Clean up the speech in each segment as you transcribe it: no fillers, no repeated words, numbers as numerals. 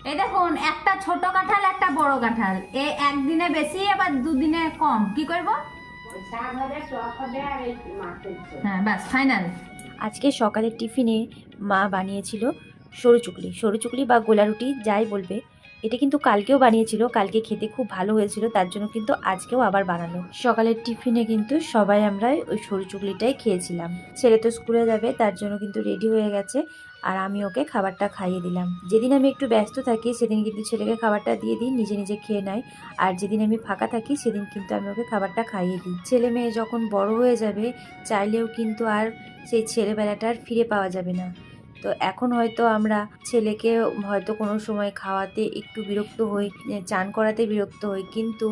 এই দেখুন, একটা ছোট কাঁঠাল একটা বড় কাঁঠাল, এ একদিনে বেশি আবার দুদিনে কম, কি করব? হ্যাঁ, বাস ফাইনাল। আজকে সকালের টিফিনে মা বানিয়েছিল সরু চুকলি বা গোলা রুটি যাই বলবে। এটা কিন্তু কালকেও বানিয়েছিল, কালকে খেতে খুব ভালো হয়েছিল, তার জন্য কিন্তু আজকেও আবার বানানো। সকালের টিফিনে কিন্তু সবাই আমরা ওই সরু চুকলিটাই খেয়েছিলাম। ছেলে তো স্কুলে যাবে, তার জন্য কিন্তু রেডি হয়ে গেছে, আর আমি ওকে খাবারটা খাইয়ে দিলাম। যেদিন আমি একটু ব্যস্ত থাকি সেদিন কিন্তু ছেলেকে খাবারটা দিয়ে দিই, নিজে নিজে খেয়ে নেয়। আর যেদিন আমি ফাঁকা থাকি সেদিন কিন্তু আমি ওকে খাবারটা খাইয়ে দিই। ছেলে মেয়ে যখন বড় হয়ে যাবে, চাইলেও কিন্তু আর সেই ছেলেবেলাটা আর ফিরে পাওয়া যাবে না। তো এখন হয়তো আমরা ছেলেকে হয়তো কোনো সময় খাওয়াতে একটু বিরক্ত হই, চান করাতে বিরক্ত হই, কিন্তু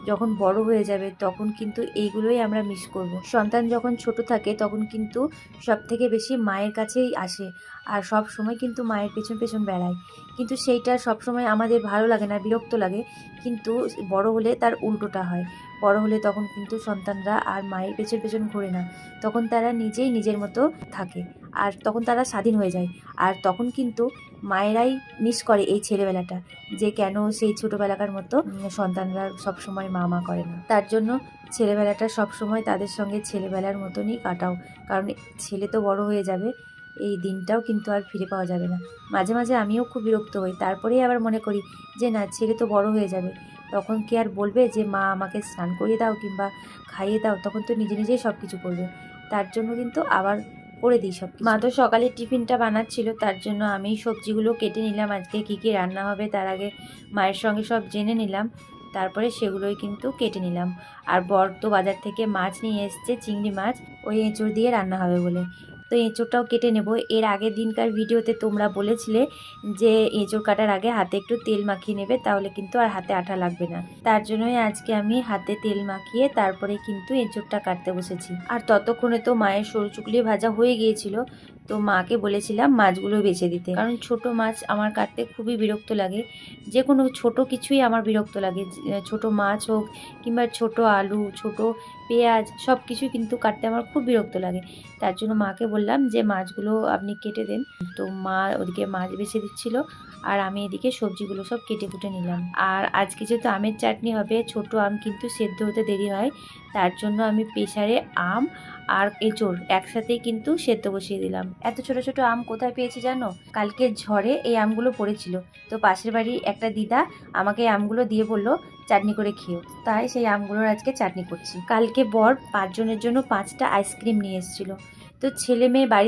যখন বড় হয়ে যাবে তখন কিন্তু এইগুলোই আমরা মিস করব। সন্তান যখন ছোট থাকে তখন কিন্তু সব থেকে বেশি মায়ের কাছেই আসে, আর সব সময় কিন্তু মায়ের পেছন পেছন বেড়ায়। কিন্তু সেইটা সব সময় আমাদের ভালো লাগে না, বিরক্ত লাগে। কিন্তু বড় হলে তার উল্টোটা হয়। বড় হলে তখন কিন্তু সন্তানরা আর মায়ের পেছন পেছন ঘোরে না, তখন তারা নিজেই নিজের মতো থাকে, আর তখন তারা স্বাধীন হয়ে যায়। আর তখন কিন্তু মায়েরাই মিস করে এই ছেলেবেলাটা, যে কেন সেই ছোটোবেলাকার মতো সন্তানরা সবসময় মা মা করে না। তার জন্য ছেলেবেলাটা সবসময় তাদের সঙ্গে ছেলেবেলার মতনই কাটাও, কারণ ছেলে তো বড় হয়ে যাবে, এই দিনটাও কিন্তু আর ফিরে পাওয়া যাবে না। মাঝে মাঝে আমিও খুব বিরক্ত হই, তারপরেই আবার মনে করি যে না, ছেলে তো বড় হয়ে যাবে, তখন কি আর বলবে যে মা আমাকে স্নান করিয়ে দাও কিংবা খাইয়ে দাও, তখন তো নিজে নিজেই সব কিছু করবে। তার জন্য কিন্তু আবার করে দিই সব। মা তো সকালে টিফিনটা বানাচ্ছিল, তার জন্য আমি সবজিগুলো কেটে নিলাম, আজকে কী কী রান্না হবে তার আগে মায়ের সঙ্গে সব জেনে নিলাম, তারপরে সেগুলোই কিন্তু কেটে নিলাম। আর বর তো বাজার থেকে মাছ নিয়ে এসছে, চিংড়ি মাছ, ওই এঁচোড় দিয়ে রান্না হবে বলে। তো এঁচোড়টাও কেটে নেব। এর আগের দিনকার ভিডিওতে তোমরা বলেছিলে যে এঁচোড় কাটার আগে হাতে একটু তেল মাখিয়ে নেবে, তাহলে কিন্তু আর হাতে আঠা লাগবে না। তার জন্যই আজকে আমি হাতে তেল মাখিয়ে তারপরে কিন্তু এঁচোড়টা কাটতে বসেছি। আর ততক্ষণে তো মায়ের সরু চুকলি ভাজা হয়ে গিয়েছিল, তো মাকে বলেছিলাম মাছগুলো বেছে দিতে, কারণ ছোট মাছ আমার কাটতে খুবই বিরক্ত লাগে। যে কোনো ছোট কিছুই আমার বিরক্ত লাগে, ছোট মাছ হোক কিংবা ছোট আলু, ছোট পেঁয়াজ, সব কিছু কিন্তু কাটতে আমার খুব বিরক্ত লাগে। তার জন্য মাকে বললাম যে মাছগুলো আপনি কেটে দেন। তো মা ওদিকে মাছ বেছে দিচ্ছিল, আর আমি এদিকে সবজিগুলো সব কেটে কুটে নিলাম। আর আজকে যেহেতু আমের চাটনি হবে, ছোট আম কিন্তু সেদ্ধ হতে দেরি হয়, তার জন্য আমি প্রেসারে আম আর এঁচোড় একসাথেই কিন্তু সেদ্ধ বসিয়ে দিলাম। এত ছোট ছোট আম কোথায় পেয়েছি জানো? কালকে ঝড়ে এই আমগুলো পড়েছিল, তো পাশের বাড়ির একটা দিদা আমাকে এই আমগুলো দিয়ে বললো চাটনি করে খেও, তাই সেই আমগুলোর আজকে চাটনি করছি। কালকে বর 5 জনের জন্য 5টা আইসক্রিম নিয়ে এসেছিল, তো ছেলে মেয়ে বাড়িতে